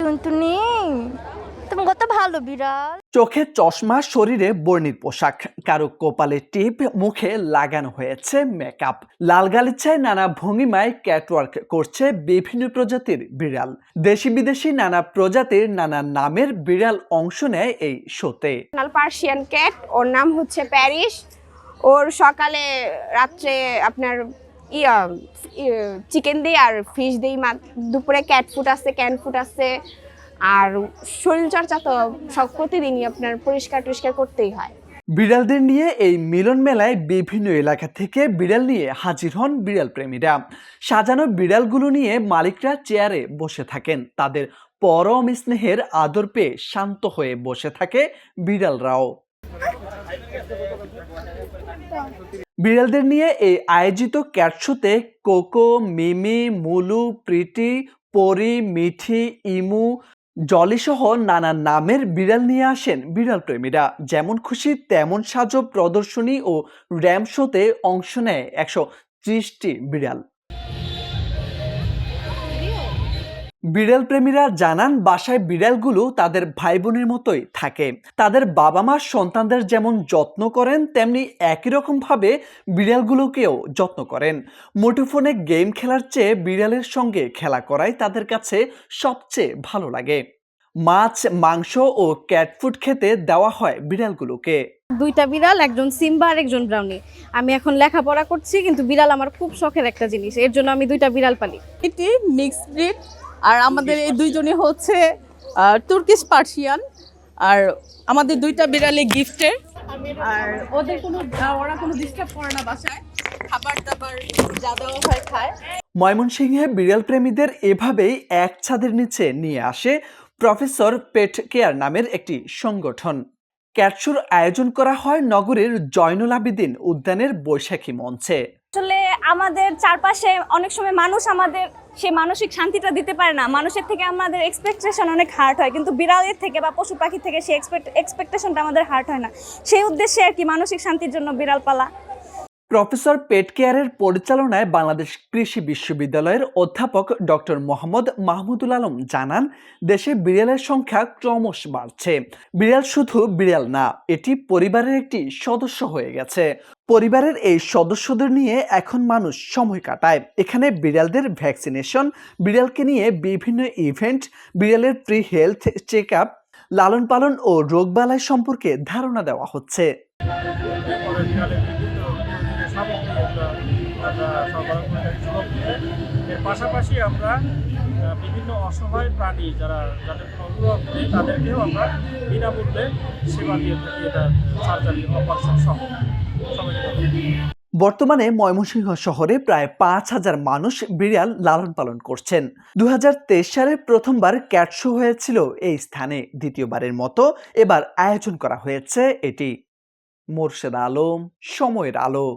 টুনটুনি, তুমি কত ভালো বিড়াল। চোখে চশমা, শরীরে বর্ণিল পোশাক, কারো কপালে টিপ, মুখে লাগানো হয়েছে মেকআপ। লাল গালিচায় নানা ভঙ্গিমায় ক্যাটওয়ার্ক করছে বিভিন্ন প্রজাতির বিড়াল। দেশি বিদেশি নানা প্রজাতির নানা নামের বিড়াল অংশ নেয় এই শোতে। পার্সিয়ান ক্যাট, ওর নাম হচ্ছে প্যারিস। ওর সকালে রাত্রে আপনার চিকেন দিই আর ফিশ দিই, দুপুরে ক্যাট ফুড আছে, ক্যান ফুড আছে। আর শরীরচর্চা তো সব প্রতিদিনই আপনার পরিষ্কার টরিষ্কার করতেই হয়। বিড়ালদের নিয়ে এই মিলন মেলায় বিভিন্ন এলাকা থেকে বিড়াল নিয়ে হাজির হন বিড়াল প্রেমীরা। সাজানো বিড়ালগুলো নিয়ে মালিকরা চেয়ারে বসে থাকেন। তাদের পরম স্নেহের আদর পেয়ে শান্ত হয়ে বসে থাকে বিড়ালরাও। বিড়ালদের নিয়ে এই আয়োজিত ক্যাট শোতে কোকো, মিমি, মুলু, প্রিটি, পরি, মিঠি, ইমু, জলি সহ নানা নামের বিড়াল নিয়ে আসেন বিড়াল প্রেমীরা। যেমন খুশি তেমন সাজো প্রদর্শনী ও র্যাম্প শোতে অংশ নেয় 130টি বিড়াল। বিড়াল প্রেমীরা জানান, বাসায় বিড়ালগুলো তাদের ভাই বোনের মতোই থাকে। তাদের বাবা মা সন্তানদের যেমন যত্ন করেন, তেমনি একই রকম ভাবে বিড়ালগুলোকেও যত্ন করেন। মুঠোফোনে গেম খেলার চেয়ে বিড়ালের সঙ্গে খেলা করাই তাদের কাছে সবচেয়ে ভালো লাগে। মাছ, মাংস ও ক্যাট ফুড খেতে দেওয়া হয় বিড়ালগুলোকে। দুইটা বিড়াল, একজন সিম্বা আর একজন ব্রাউনি। আমি এখন লেখাপড়া করছি, কিন্তু বিড়াল আমার খুব শখের একটা জিনিস, এর জন্য আমি দুইটা বিড়াল পালি। এটি মিক্স ব্রিড, আর আমাদের এই দুইজনই হচ্ছে তুর্কিশ পার্সিয়ান। আর আমাদের দুইটা বিড়ালে গিফটের, আর ওরা কোনো ডিস্টার্ব করে না, বাসায় খাবার দাবার যা দেওয়া হয় খায়। ময়মনসিংহে বিড়াল প্রেমীদের এভাবেই এক ছাদের নিচে নিয়ে আসে প্রফেসর পেট কেয়ার নামের একটি সংগঠন। ক্যাটশোর আয়োজন করা হয় নগরীর জয়নুল আবেদিন উদ্যানের বৈশাখী মঞ্চে। আসলে আমাদের চারপাশে অনেক সময় মানুষ আমাদের সেই মানসিক শান্তিটা দিতে পারে না। মানুষের থেকে আমাদের এক্সপেকটেশন অনেক হার্ট হয়, কিন্তু বিড়ালের থেকে বা পশু পাখির থেকে সেই এক্সপেকটেশনটা আমাদের হার্ট হয় না। সেই উদ্দেশ্যে আর কি মানসিক শান্তির জন্য বিড়াল পালা। প্রফেসর পেট কেয়ারের পরিচালনায় বাংলাদেশ কৃষি বিশ্ববিদ্যালয়ের অধ্যাপক ডক্টর মোহাম্মদ মাহমুদুল আলম জানান, দেশে বিড়ালের সংখ্যা ক্রমশ বাড়ছে। বিড়াল শুধু বিড়াল না, এটি পরিবারের একটি সদস্য হয়ে গেছে। পরিবারের এই সদস্যদের নিয়ে এখন মানুষ সময় কাটায়। এখানে বিড়ালদের ভ্যাকসিনেশন, বিড়ালকে নিয়ে বিভিন্ন ইভেন্ট, বিড়ালের ফ্রি হেলথ চেক আপ, লালন পালন ও রোগবালাই সম্পর্কে ধারণা দেওয়া হচ্ছে। এর পাশাপাশি আমরা বিভিন্ন অসহায় প্রাণী যাদের কোনো অভিভাবক নেই, তাদেরকেও আমরা বিনামূল্যে সেবা দিয়ে থাকি। এটা সার্জারি, অপারেশন সহ বর্তমানে ময়মনসিংহ শহরে প্রায় 5,000 মানুষ বিড়াল লালন পালন করছেন। 2023 সালে প্রথমবার ক্যাট শো হয়েছিল এই স্থানে। দ্বিতীয়বারের মতো এবার আয়োজন করা হয়েছে এটি। মোর্শেদ আলম, সময়ের আলো।